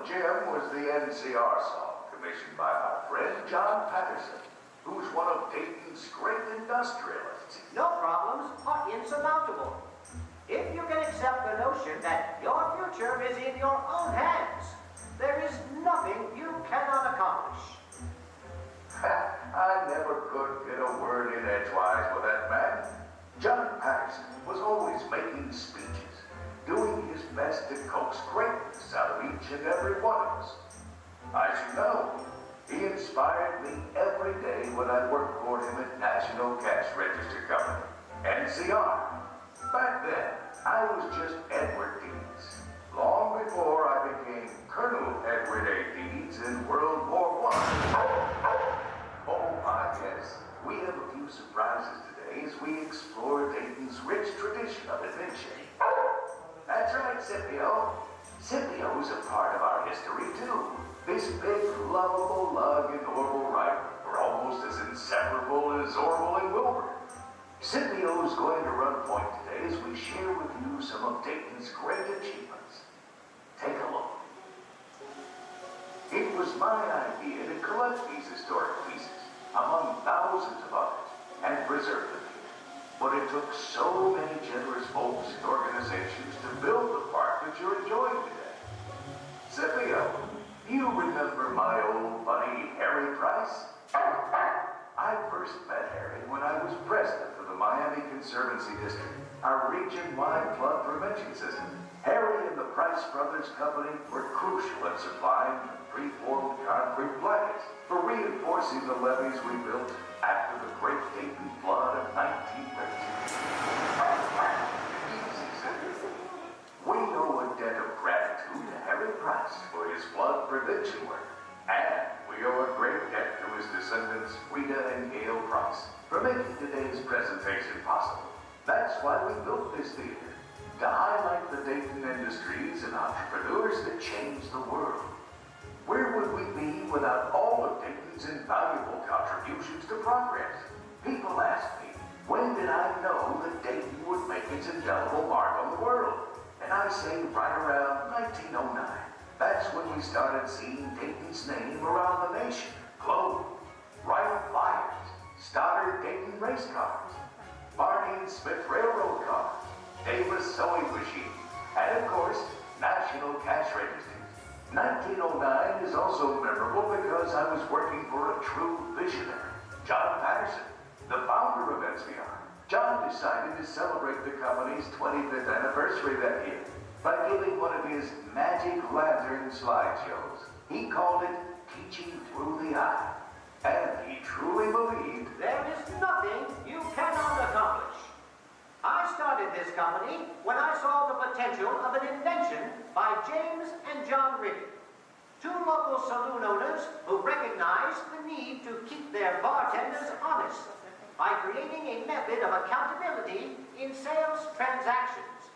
Jim was the NCR song commissioned by my friend John Patterson, who's one of Dayton's great industrialists. No problems are insurmountable. If you can accept the notion that your future is in your own hands, there is nothing you cannot accomplish. I never could get a word in edgewise with that man. John Patterson was always making speeches, doing his best to coax greatness out of each and every one of us. As you know, he inspired me every day when I worked for him at National Cash Register Company, NCR. Back then, I was just Edward Deeds, long before I became Colonel Edward A. Deeds in World War I. Oh my yes, we have a few surprises today as we explore Dayton's rich tradition of invention. That's right, Scipio. Scipio's a part of our history too. This big, lovable lug and Orville Wright are almost as inseparable as Orville and Wilbur. Scipio's going to run point today as we share with you some of Dayton's great achievements. Take a look. It was my idea to collect these historic pieces among thousands of others and preserve them here. But it took so many generous folks and organizations to build the park that you're enjoying today. Scipio, you remember my old buddy Harry Price? I first met Harry when I was president of the Miami Conservancy District, our region-wide flood prevention system. Harry and the Price Brothers Company were crucial in supplying preformed concrete blankets for reinforcing the levees we built after the Great Dayton Flood of 1913. We owe a debt of gratitude to Harry Price for his flood prevention work, and we owe a great debt to his descendants, Rita and Gail Price, for making today's presentation possible. That's why we built this theater, to highlight the Dayton industries and entrepreneurs that changed the world. Where would we be without all of Dayton's invaluable contributions to progress? People ask me, when did I know that Dayton would make its indelible mark on the world? And I say right around 1909. That's when we started seeing Dayton's name around the nation, globe. Wright flyers, Stoddard Dayton race cars, Barney and Smith railroad cars, Davis sewing machines, and of course, National Cash Registers. 1909 is also memorable because I was working for a true visionary, John Patterson, the founder of NCR. John decided to celebrate the company's 25th anniversary that year by giving one of his magic lantern slideshows. He called it Teaching Through the Eye. And he truly believed there is nothing you cannot accomplish. I started this company when I saw the potential of an invention by James and John Riggin, two local saloon owners who recognized the need to keep their bartenders honest by creating a method of accountability in sales transactions.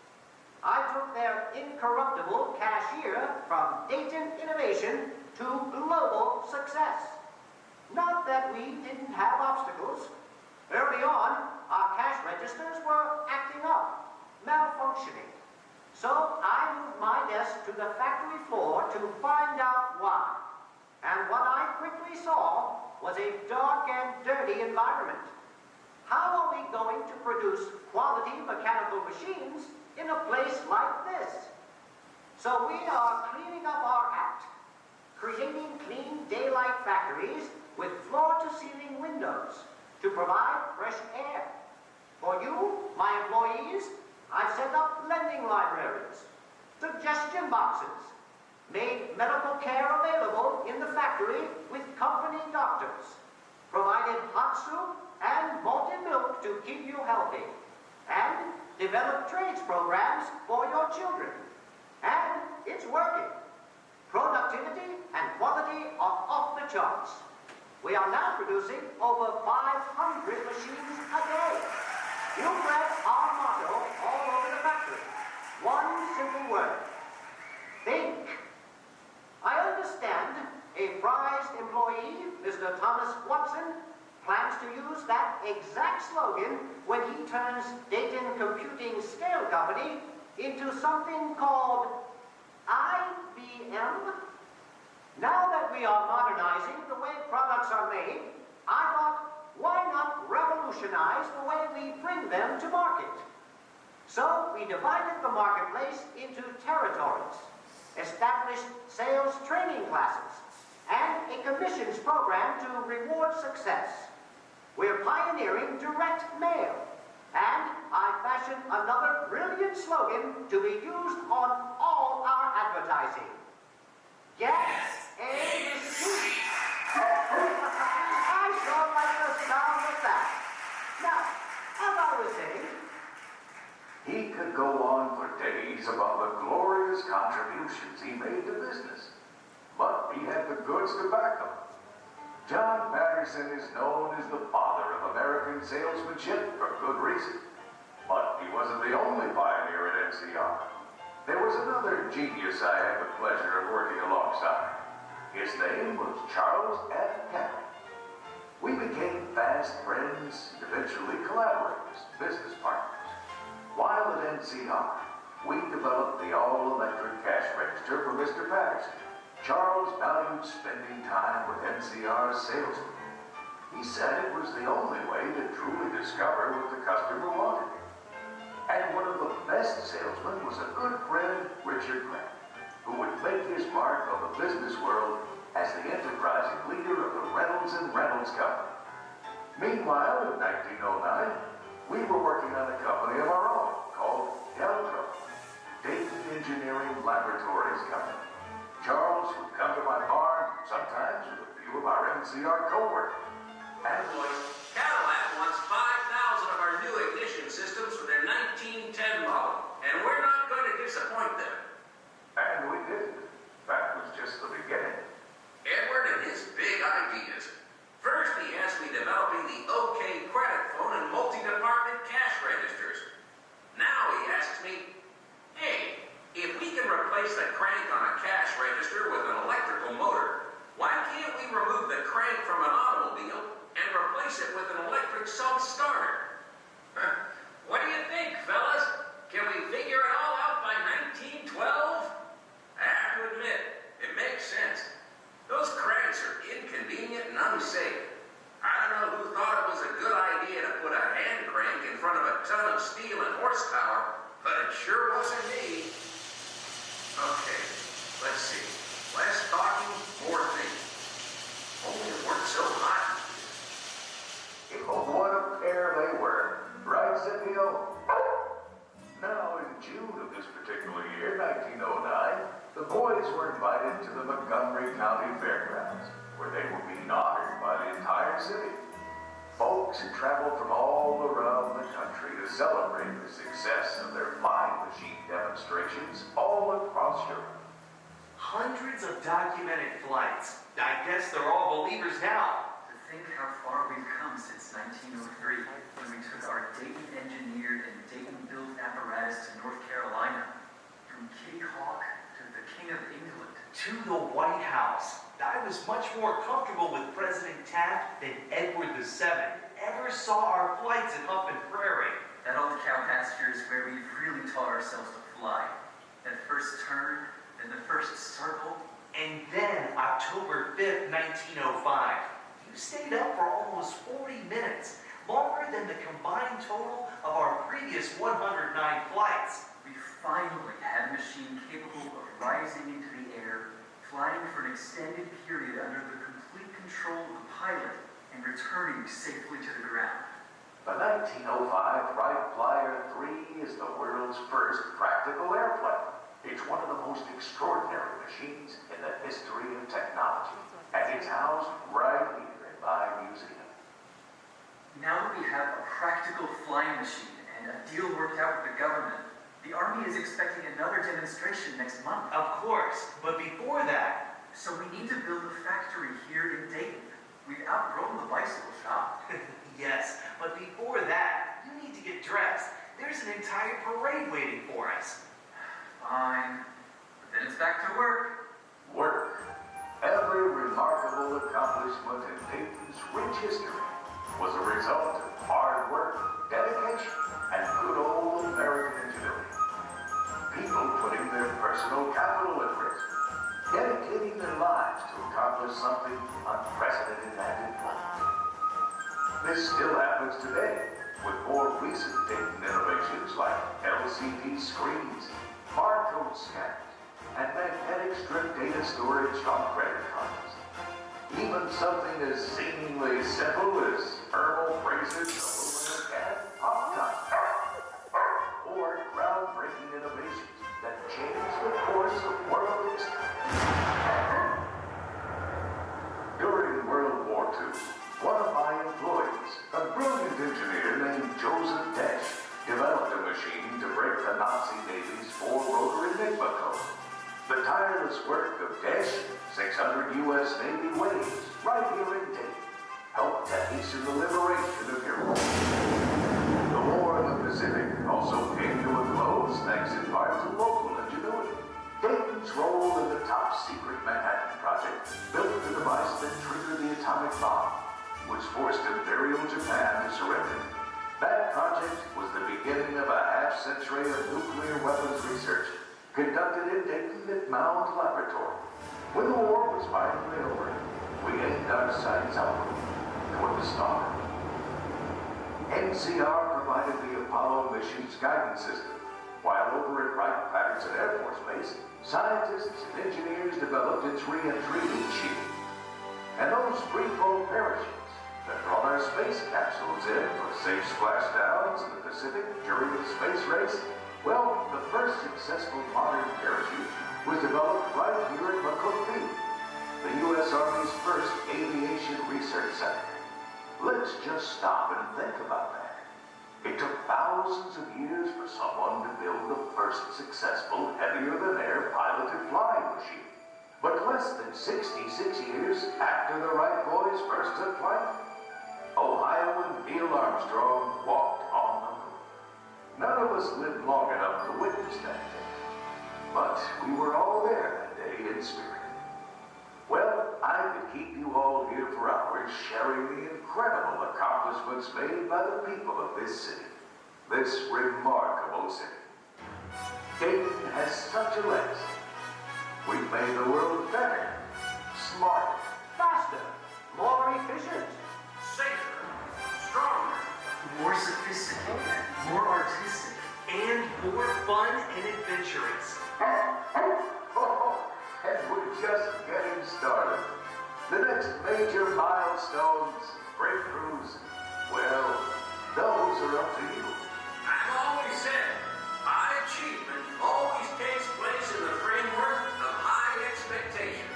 I took their incorruptible cashier from Dayton innovation to global success. Not that we didn't have obstacles. Early on, our cash registers were acting up, malfunctioning. So I moved my desk to the factory floor to find out why. And what I quickly saw was a dark and dirty environment. How are we going to produce quality mechanical machines in a place like this? So we are cleaning up our act, creating clean daylight factories with floor-to-ceiling windows to provide fresh air. For you, my employees, I've set up lending libraries, suggestion boxes, made medical care available in the factory with company doctors, provided hot soup and malted milk to keep you healthy, and developed trades programs for your children. And it's working. Productivity and quality are off the charts. We are now producing over 500 machines a day. You've read our motto all over the factory. One simple word. Think. I understand a prized employee, Mr. Thomas Watson, plans to use that exact slogan when he turns Dayton Computing Scale Company into something called IBM Now that we are modernizing the way products are made, I thought, why not revolutionize the way we bring them to market? So we divided the marketplace into territories, established sales training classes, and a commissions program to reward success. We're pioneering direct mail, and I fashioned another brilliant slogan to be used on all our advertising. Get a receipt. I sure like the sound of that. Now, as I was saying, He could go on for days about the glorious contributions he made to business, but he had the goods to back them. John Patterson is known as the father of American salesmanship for good reason, but he wasn't the only pioneer at NCR. There was another genius I had the pleasure of working alongside. His name was Charles F. We became fast friends, eventually collaborators, business partners. While at NCR, we developed the all-electric cash register for Mr. Patterson. Charles valued spending time with NCR's salesmen. He said it was the only way to truly discover what the customer wanted. And one of the best salesmen was a good friend, Richard Wright, who would make his mark on the business world as the enterprising leader of the Reynolds & Reynolds Company. Meanwhile, in 1909, we were working on a company of our own called Delco, Dayton Engineering Laboratories Company. Charles would come to my barn, sometimes with a few of our NCR co-workers. And Cadillac wants 5,000 of our new ignition systems for their 1910 model, and we're not going to disappoint them. we didn't. That was just the beginning. Edward and his big ideas. First, he has me developing the OK credit phone and multi-department cash registers. Now he asks me, hey, if we can replace the crank on a cash register with an electrical motor, why can't we remove the crank from an automobile and replace it with an electric self-starter? What do you think, fellas? Can we figure it all out by 1912? I have to admit, it makes sense. Those cranks are inconvenient and unsafe. I don't know who thought it was a good idea to put a hand crank in front of a ton of steel and horsepower, but it sure wasn't me. Okay, let's see. Less talking, more thinking. Only it weren't so hot. What a pair they were, right, Scipio? Now, in June of this particular year, 1909, the boys were invited to the Montgomery County Fairgrounds, where they were being honored by the entire city. Folks had traveled from all around the country to celebrate the success of their flying machine demonstrations all across Europe. Hundreds of documented flights. I guess they're all believers now. To think how far we've come since 1903, when we took our Dayton-engineered and Dayton-built apparatus to North Carolina. From Kitty Hawk to the King of England. To the White House. I was much more comfortable with President Taft than Edward VII ever saw our flights in Huff and Prairie. That old cow pasture is where we really taught ourselves to fly. That first turn, then the first circle. And then October 5th, 1905. You stayed up for almost 40 minutes, longer than the combined total of our previous 109 flights. We finally had a machine capable of rising into the air, flying for an extended period under the complete control of the pilot, and returning safely to the ground. The 1905 Wright Flyer 3 is the world's first practical airplane. It's one of the most extraordinary machines in the history of technology, and it's housed right here in my museum. Now that we have a practical flying machine and a deal worked out with the government, the Army is expecting another demonstration next month. Of course, but before that... So we need to build a factory here in Dayton. We've outgrown the bicycle shop. Yes, but before that, you need to get dressed. There's an entire parade waiting for us. Fine. But then it's back to work. Work. Every remarkable accomplishment in Dayton's rich history was a result of hard work, dedication, and good old American ingenuity. People putting their personal capital at risk, dedicating their lives to accomplish something unprecedented and in flight. This still happens today with more recent Dayton innovations like LCD screens, barcode scanners, and magnetic strip data storage on credit cards. Even something as seemingly simple as thermal braces, aluminum, and pop-top. Or groundbreaking innovations that change the course of world history. During World War II, one of my employees, a brilliant engineer named Joseph Desch, developed a machine to break the Nazi Navy's four-rotor Enigma code. The tireless work of Desch, 600 U.S. Navy waves, right here in Dayton, helped to hasten the liberation of Europe. The war in the Pacific also came to a close thanks in part to local ingenuity. Dayton's role in the top-secret Manhattan Project built the device that triggered the atomic bomb, which forced Imperial Japan to surrender. That project was the beginning of a half-century of nuclear weapons research conducted in Dayton at Mound Laboratory. When the war was finally over, we aimed our sights outward toward the star. NCR provided the Apollo mission's guidance system, while over at Wright-Patterson Air Force Base, scientists and engineers developed its re-entry heat shield. And those free-fall parachutes that brought our space capsules in for safe splashdowns in the Pacific during the space race, well, the first successful modern parachute was developed right here at McCook Field, the U.S. Army's first aviation research center. Let's just stop and think about that. It took thousands of years for someone to build the first successful heavier-than-air piloted flying machine. But less than 66 years after the Wright boys first took flight, Ohioan Neil Armstrong walked on the moon. None of us lived long enough to witness that day, but we were all there that day in spirit. Well, I could keep you all here for hours sharing the incredible accomplishments made by the people of this city, this remarkable city. Dayton has such a legacy. We've made the world better, smarter, Faster, more efficient. Safer, stronger. More sophisticated, more artistic, and more fun and adventurous. and we're just getting started. The next major milestones, breakthroughs, well, those are up to you. I've always said, high achievement always takes place in the framework of high expectation.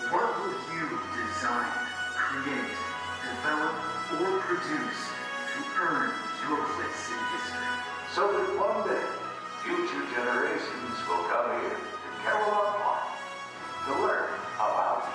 What will you design, create, develop, or produce to earn your place in history? So that one day, future generations will come here to Carillon Park to learn about you.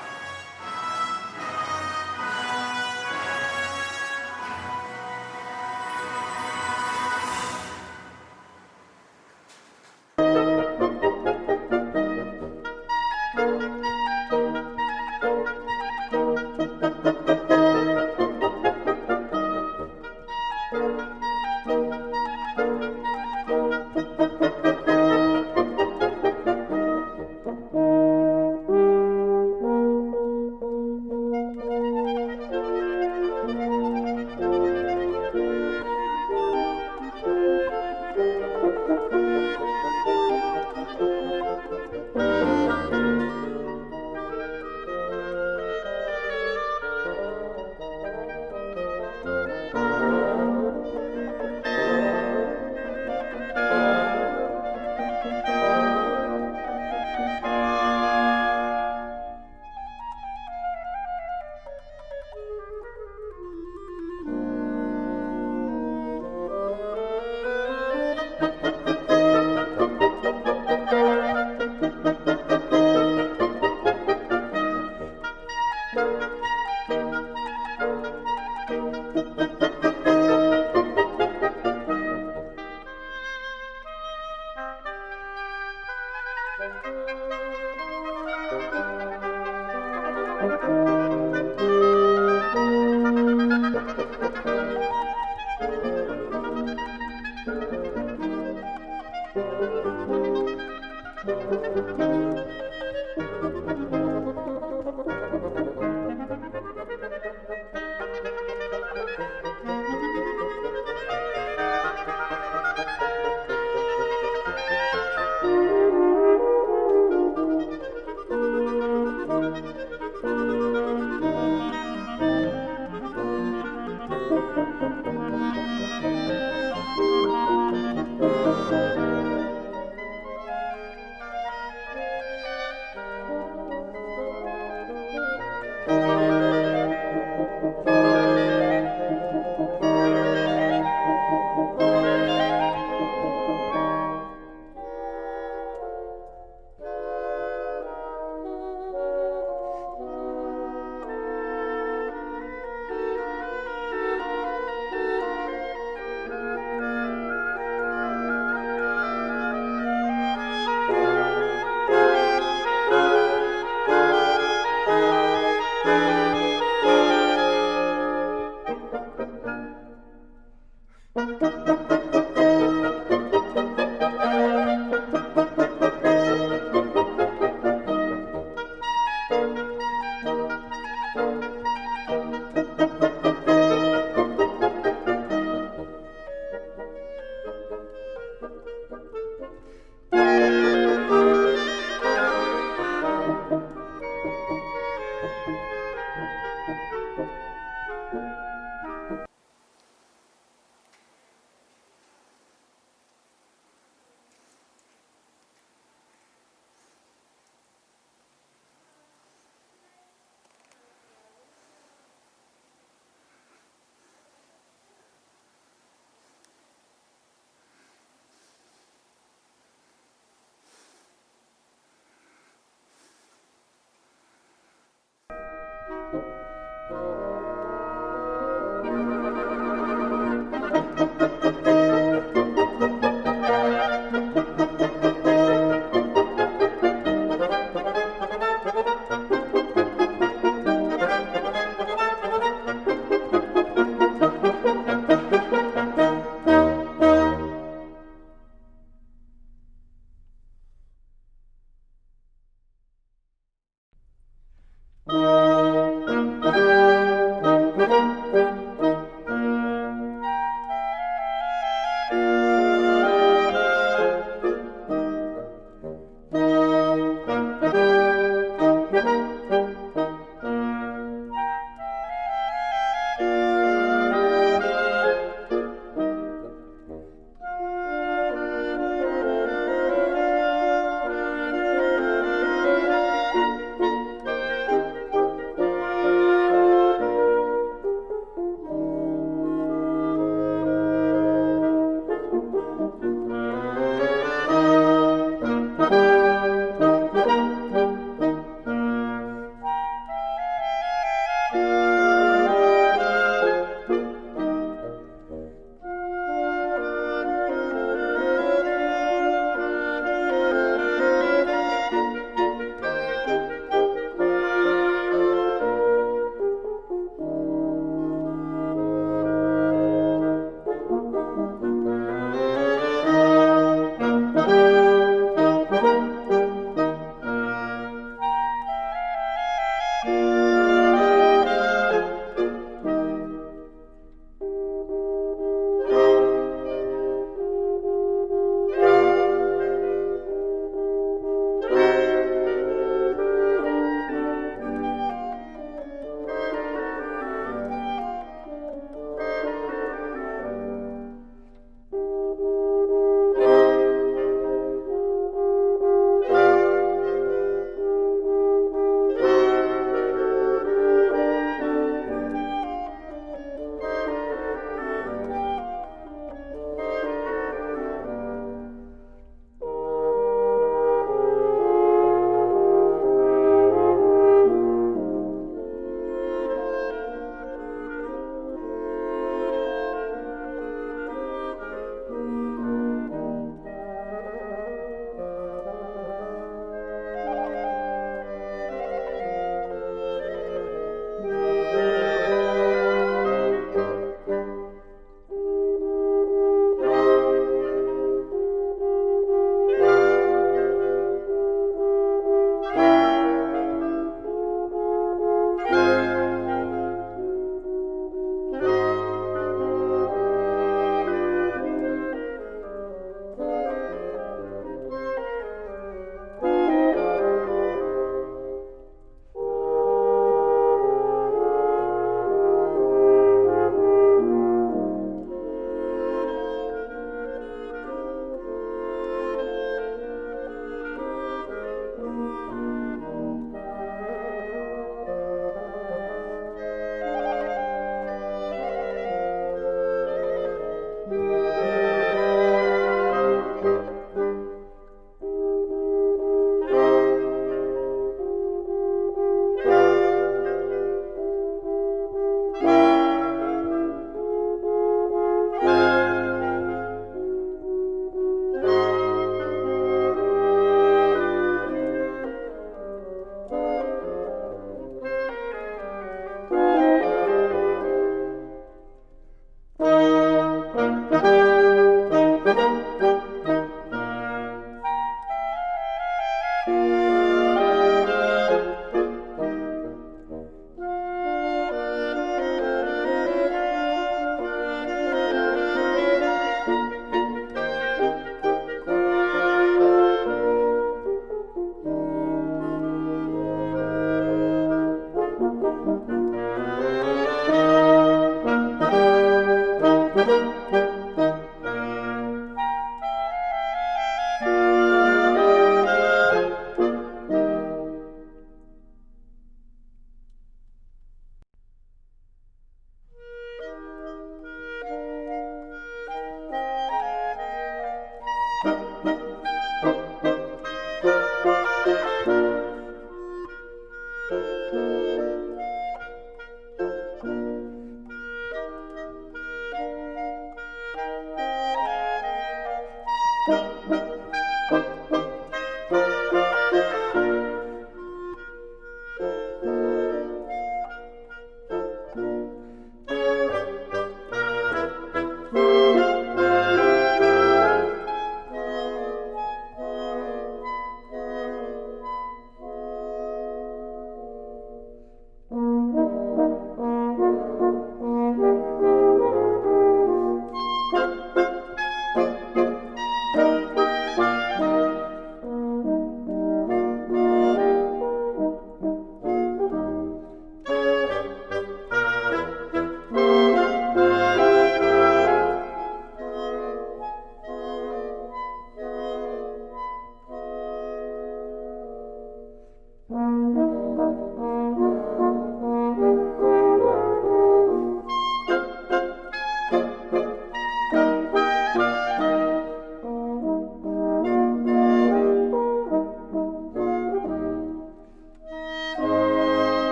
Thank you.